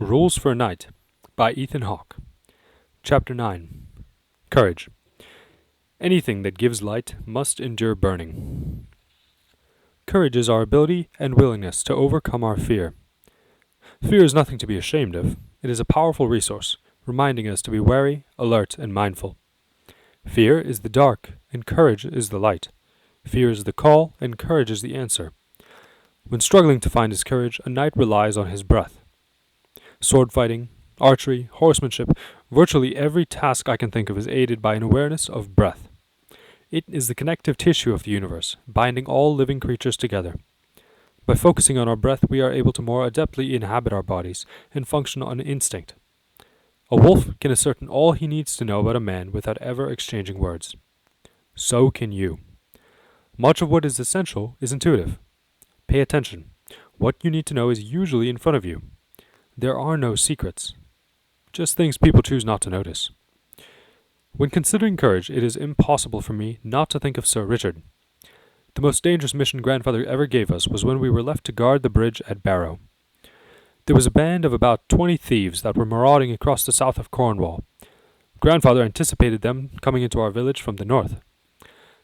Rules for a Night by Ethan Hawke. Chapter 9. Courage. Anything that gives light must endure burning. Courage is our ability and willingness to overcome our fear. Fear is nothing to be ashamed of. It is a powerful resource, reminding us to be wary, alert, and mindful. Fear is the dark, and courage is the light. Fear is the call, and courage is the answer. When struggling to find his courage, a knight relies on his breath. Sword fighting, archery, horsemanship, virtually every task I can think of is aided by an awareness of breath. It is the connective tissue of the universe, binding all living creatures together. By focusing on our breath, we are able to more adeptly inhabit our bodies and function on instinct. A wolf can ascertain all he needs to know about a man without ever exchanging words. So can you. Much of what is essential is intuitive. Pay attention. What you need to know is usually in front of you. There are no secrets, just things people choose not to notice. When considering courage, it is impossible for me not to think of Sir Richard. The most dangerous mission grandfather ever gave us was when we were left to guard the bridge at Barrow. There was a band of about 20 thieves that were marauding across the south of Cornwall. Grandfather anticipated them coming into our village from the north.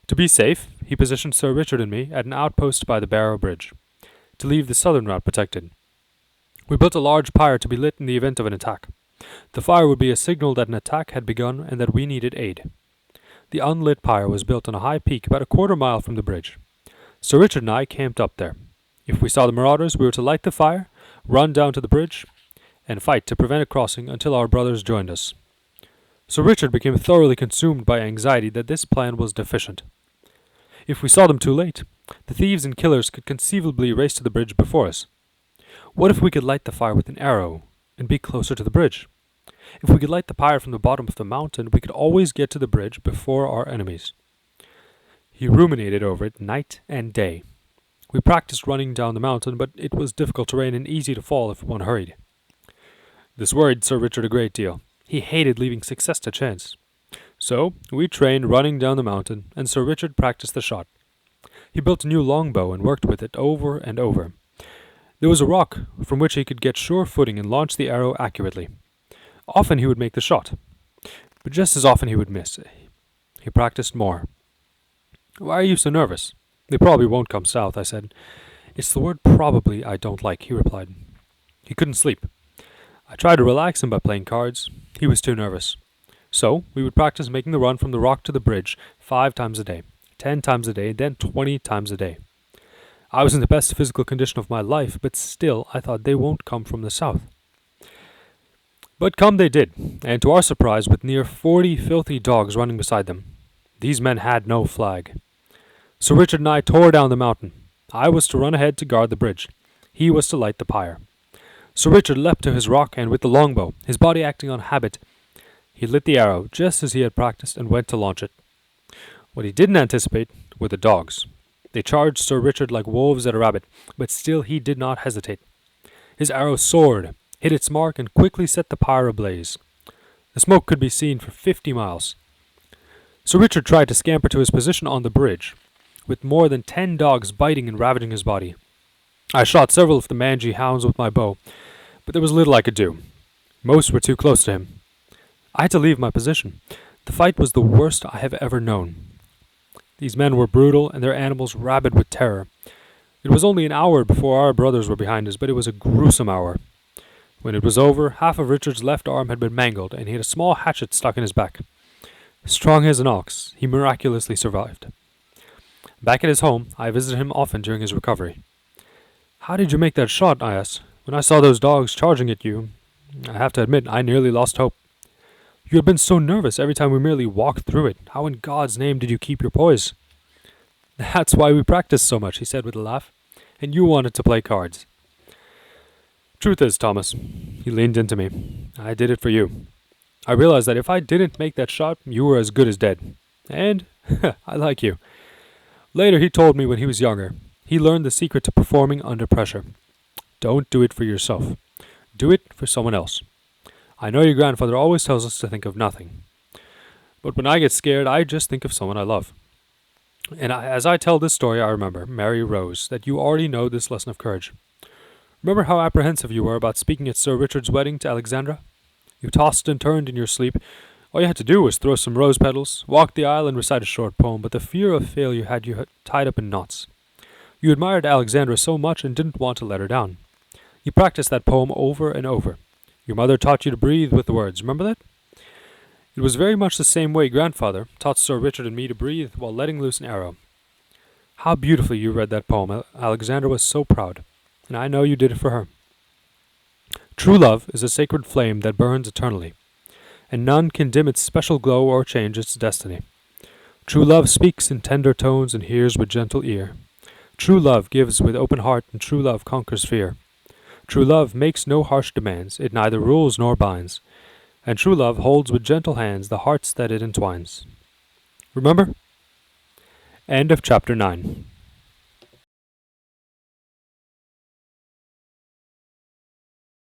To be safe, he positioned Sir Richard and me at an outpost by the Barrow Bridge, to leave the southern route protected. We built a large pyre to be lit in the event of an attack. The fire would be a signal that an attack had begun and that we needed aid. The unlit pyre was built on a high peak about a quarter-mile from the bridge. Sir Richard and I camped up there. If we saw the marauders, we were to light the fire, run down to the bridge, and fight to prevent a crossing until our brothers joined us. Sir Richard became thoroughly consumed by anxiety that this plan was deficient. If we saw them too late, the thieves and killers could conceivably race to the bridge before us. What if we could light the fire with an arrow and be closer to the bridge? If we could light the pyre from the bottom of the mountain, we could always get to the bridge before our enemies. He ruminated over it night and day. We practiced running down the mountain, but it was difficult terrain and easy to fall if one hurried. This worried Sir Richard a great deal. He hated leaving success to chance. So we trained running down the mountain, and Sir Richard practiced the shot. He built a new longbow and worked with it over and over. There was a rock from which he could get sure footing and launch the arrow accurately. Often he would make the shot, but just as often he would miss. He practiced more. "Why are you so nervous?" "They probably won't come south," I said. "It's the word probably I don't like," he replied. He couldn't sleep. I tried to relax him by playing cards. He was too nervous. So we would practice making the run from the rock to the bridge 5 times a day, 10 times a day, then 20 times a day. I was in the best physical condition of my life, but still I thought they won't come from the south. But come they did, and to our surprise with near 40 filthy dogs running beside them. These men had no flag. Sir Richard and I tore down the mountain. I was to run ahead to guard the bridge. He was to light the pyre. Sir Richard leapt to his rock, and with the longbow, his body acting on habit, he lit the arrow just as he had practiced and went to launch it. What he didn't anticipate were the dogs. They charged Sir Richard like wolves at a rabbit, but still he did not hesitate. His arrow soared, hit its mark, and quickly set the pyre ablaze. The smoke could be seen for 50 miles. Sir Richard tried to scamper to his position on the bridge, with more than 10 dogs biting and ravaging his body. I shot several of the mangy hounds with my bow, but there was little I could do. Most were too close to him. I had to leave my position. The fight was the worst I have ever known. These men were brutal and their animals rabid with terror. It was only an hour before our brothers were behind us, but it was a gruesome hour. When it was over, half of Richard's left arm had been mangled, and he had a small hatchet stuck in his back. Strong as an ox, he miraculously survived. Back at his home, I visited him often during his recovery. "How did you make that shot?" I asked. "When I saw those dogs charging at you, I have to admit, I nearly lost hope." "You had been so nervous every time we merely walked through it. How in God's name did you keep your poise?" "That's why we practiced so much," he said with a laugh. "And you wanted to play cards." "Truth is, Thomas," he leaned into me, "I did it for you. I realized that if I didn't make that shot, you were as good as dead. And I like you." Later he told me when he was younger, he learned the secret to performing under pressure. Don't do it for yourself. Do it for someone else. I know your grandfather always tells us to think of nothing. But when I get scared, I just think of someone I love. And as I tell this story, I remember, Mary Rose, that you already know this lesson of courage. Remember how apprehensive you were about speaking at Sir Richard's wedding to Alexandra? You tossed and turned in your sleep. All you had to do was throw some rose petals, walk the aisle, and recite a short poem, but the fear of failure had you tied up in knots. You admired Alexandra so much and didn't want to let her down. You practiced that poem over and over. Your mother taught you to breathe with the words. Remember that? It was very much the same way Grandfather taught Sir Richard and me to breathe while letting loose an arrow. How beautifully you read that poem. Alexandra was so proud, and I know you did it for her. True love is a sacred flame that burns eternally, and none can dim its special glow or change its destiny. True love speaks in tender tones and hears with gentle ear. True love gives with open heart, and true love conquers fear. True love makes no harsh demands, it neither rules nor binds, and true love holds with gentle hands the hearts that it entwines. Remember? End of chapter 9.